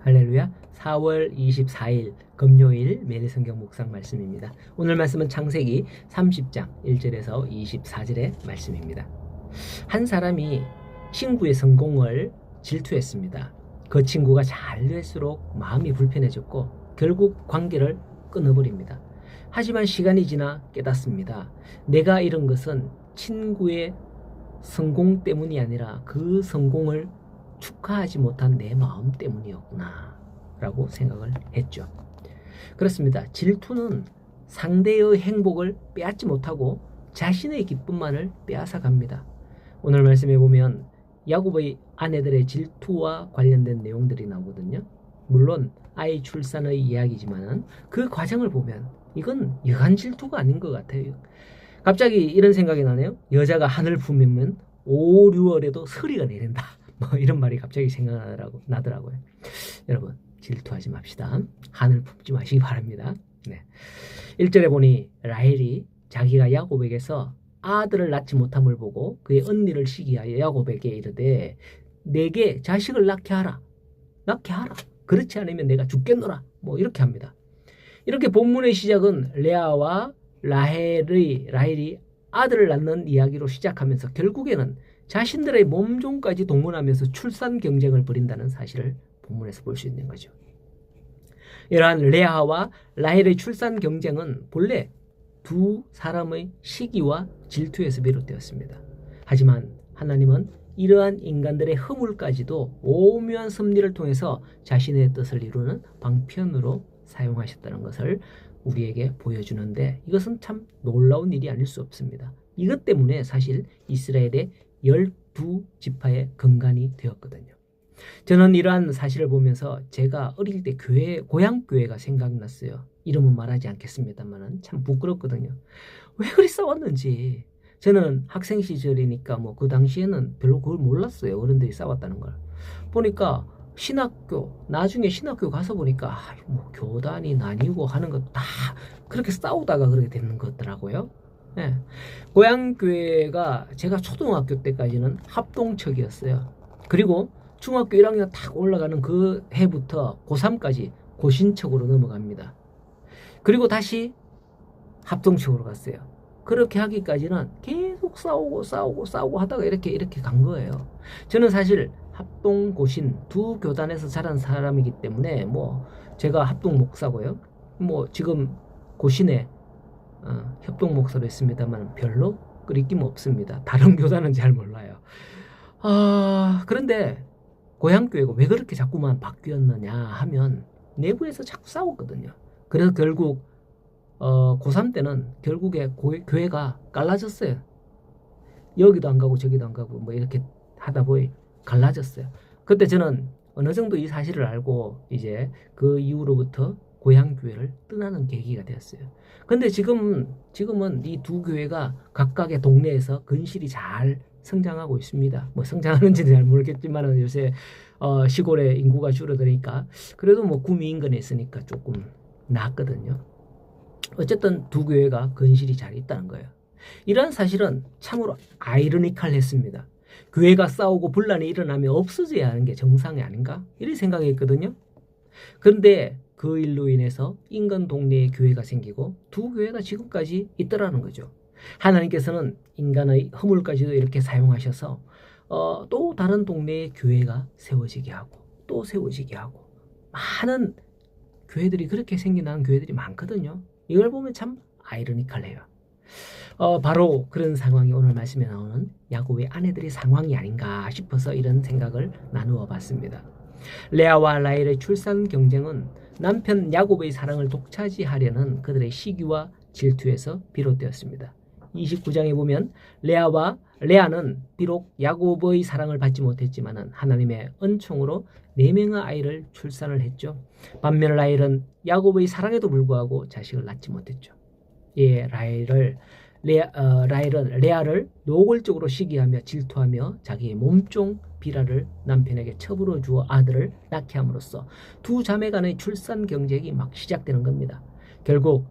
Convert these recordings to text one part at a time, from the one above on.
할렐루야. 4월 24일 금요일 매일 성경 묵상 말씀입니다. 오늘 말씀은 창세기 30장 1절에서 24절의 말씀입니다. 한 사람이 친구의 성공을 질투했습니다. 그 친구가 잘 될수록 마음이 불편해졌고 결국 관계를 끊어버립니다. 하지만 시간이 지나 깨닫습니다. 내가 잃은 것은 친구의 성공 때문이 아니라 그 성공을 축하하지 못한 내 마음 때문이었구나 라고 생각을 했죠. 그렇습니다. 질투는 상대의 행복을 빼앗지 못하고 자신의 기쁨만을 빼앗아 갑니다. 오늘 말씀해 보면 야곱의 아내들의 질투와 관련된 내용들이 나오거든요. 물론 아이 출산의 이야기지만 그 과정을 보면 이건 여간 질투가 아닌 것 같아요. 갑자기 이런 생각이 나네요. 여자가 하늘 품으면 5, 6월에도 서리가 내린다. 뭐 이런 말이 갑자기 생각나더라고요. 여러분 질투하지 맙시다. 하늘 품지 마시기 바랍니다. 네. 1절에 보니 라헬이 자기가 야곱에게서 아들을 낳지 못함을 보고 그의 언니를 시기하여 야곱에게 이르되 내게 자식을 낳게 하라. 그렇지 않으면 내가 죽겠노라. 뭐 이렇게 합니다. 이렇게 본문의 시작은 레아와 라헬이 아들을 낳는 이야기로 시작하면서 결국에는 자신들의 몸종까지 동원하면서 출산 경쟁을 벌인다는 사실을 본문에서 볼 수 있는 거죠. 이러한 레아와 라헬의 출산 경쟁은 본래 두 사람의 시기와 질투에서 비롯되었습니다. 하지만 하나님은 이러한 인간들의 허물까지도 오묘한 섭리를 통해서 자신의 뜻을 이루는 방편으로 사용하셨다는 것을 우리에게 보여주는데 이것은 참 놀라운 일이 아닐 수 없습니다. 이것 때문에 사실 이스라엘의 12지파의 근간이 되었거든요. 저는 이러한 사실을 보면서 제가 어릴 때 고향교회가 생각났어요. 이름은 말하지 않겠습니다만 참 부끄럽거든요. 왜 그리 싸웠는지. 저는 학생 시절이니까 뭐 그 당시에는 별로 그걸 몰랐어요. 어른들이 싸웠다는 걸. 보니까 나중에 신학교 가서 보니까 뭐 교단이 나뉘고 하는 것 다 그렇게 싸우다가 그렇게 되는 것더라고요. 네. 고향교회가 제가 초등학교 때까지는 합동척이었어요. 그리고 중학교 1학년 탁 올라가는 그 해부터 고3까지 고신척으로 넘어갑니다. 그리고 다시 합동척으로 갔어요. 그렇게 하기까지는 계속 싸우고 하다가 이렇게 간 거예요. 저는 사실 합동 고신 두 교단에서 자란 사람이기 때문에 뭐 제가 합동 목사고요. 뭐 지금 고신에 협동 목사로 했습니다만 별로 끓이낌 없습니다. 다른 교단은 잘 몰라요. 그런데 고향교회가 왜 그렇게 자꾸만 바뀌었느냐 하면 내부에서 자꾸 싸웠거든요. 그래서 결국 고3 때는 결국에 교회가 갈라졌어요. 여기도 안 가고 저기도 안 가고 뭐 이렇게 하다 보니 갈라졌어요. 그때 저는 어느 정도 이 사실을 알고 이제 그 이후로부터 고향교회를 떠나는 계기가 되었어요. 근데 지금은 이 두 교회가 각각의 동네에서 근실이 잘 성장하고 있습니다. 뭐 성장하는지는 잘 모르겠지만 요새 시골에 인구가 줄어드니까 그래도 뭐 구미 인근에 있으니까 조금 낫거든요. 어쨌든 두 교회가 근실이 잘 있다는 거예요. 이러한 사실은 참으로 아이러니컬했습니다. 교회가 싸우고 분란이 일어나면 없어져야 하는 게 정상이 아닌가? 이렇게 생각했거든요. 그런데 그 일로 인해서 인근 동네에 교회가 생기고 두 교회가 지금까지 있더라는 거죠. 하나님께서는 인간의 허물까지도 이렇게 사용하셔서 또 다른 동네에 교회가 세워지게 하고 또 세워지게 하고 많은 교회들이 그렇게 생겨나는 교회들이 많거든요. 이걸 보면 참 아이러니컬해요. 바로 그런 상황이 오늘 말씀에 나오는 야곱의 아내들의 상황이 아닌가 싶어서 이런 생각을 나누어 봤습니다. 레아와 라헬의 출산 경쟁은 남편 야곱의 사랑을 독차지하려는 그들의 시기와 질투에서 비롯되었습니다. 29장에 보면 레아는 비록 야곱의 사랑을 받지 못했지만 하나님의 은총으로 4명의 아이를 출산을 했죠. 반면 라헬은 야곱의 사랑에도 불구하고 자식을 낳지 못했죠. 라헬은 레아를 노골적으로 시기하며 질투하며 자기의 몸종 비라를 남편에게 첩으로 주어 아들을 낳게 함으로써 두 자매 간의 출산 경쟁이 막 시작되는 겁니다. 결국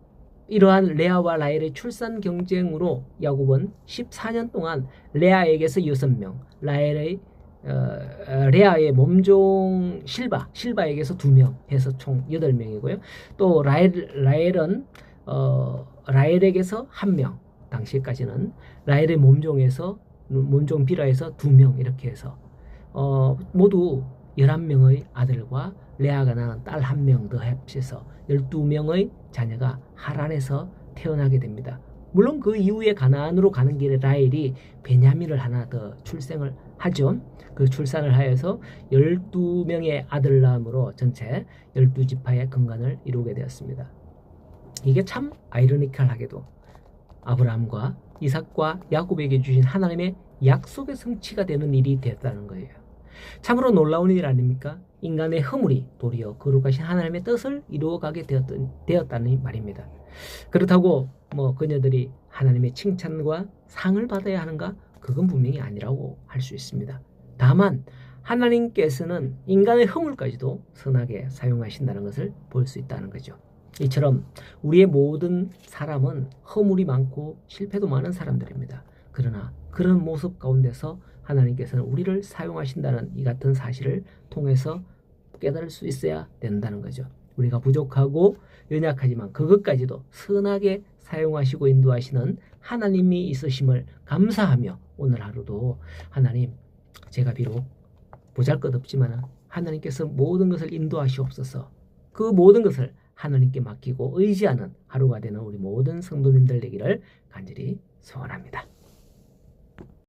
이러한 레아와 라헬의 출산 경쟁으로 야곱은 14년 동안 레아에게서 6명, 레아의 몸종 실바에게서 2명 해서 총 8명이고요. 또 라헬은 라헬에게서 1명, 당시까지는 라헬의 몸종 비라에서 2명 이렇게 해서 모두 11명의 아들과 레아가 낳은 딸 1명 더 합쳐서 12명의 자녀가 하란에서 태어나게 됩니다. 물론 그 이후에 가나안으로 가는 길에 라헬이 베냐민을 하나 더 출생을 하죠. 그 출산을 하여서 12명의 아들 낳음으로 전체 12지파의 근간을 이루게 되었습니다. 이게 참 아이러니컬하게도 아브라함과 이삭과 야곱에게 주신 하나님의 약속의 성취가 되는 일이 되었다는 거예요. 참으로 놀라운 일 아닙니까? 인간의 허물이 도리어 거룩하신 하나님의 뜻을 이루어가게 되었다는 말입니다. 그렇다고 그녀들이 하나님의 칭찬과 상을 받아야 하는가? 그건 분명히 아니라고 할 수 있습니다. 다만 하나님께서는 인간의 허물까지도 선하게 사용하신다는 것을 볼 수 있다는 거죠. 이처럼 우리의 모든 사람은 허물이 많고 실패도 많은 사람들입니다. 그러나 그런 모습 가운데서 하나님께서는 우리를 사용하신다는 이 같은 사실을 통해서 깨달을 수 있어야 된다는 거죠. 우리가 부족하고 연약하지만 그것까지도 선하게 사용하시고 인도하시는 하나님이 있으심을 감사하며 오늘 하루도 하나님, 제가 비록 보잘것없지만 하나님께서 모든 것을 인도하시옵소서. 그 모든 것을 하나님께 맡기고 의지하는 하루가 되는 우리 모든 성도님들 되기를 간절히 소원합니다.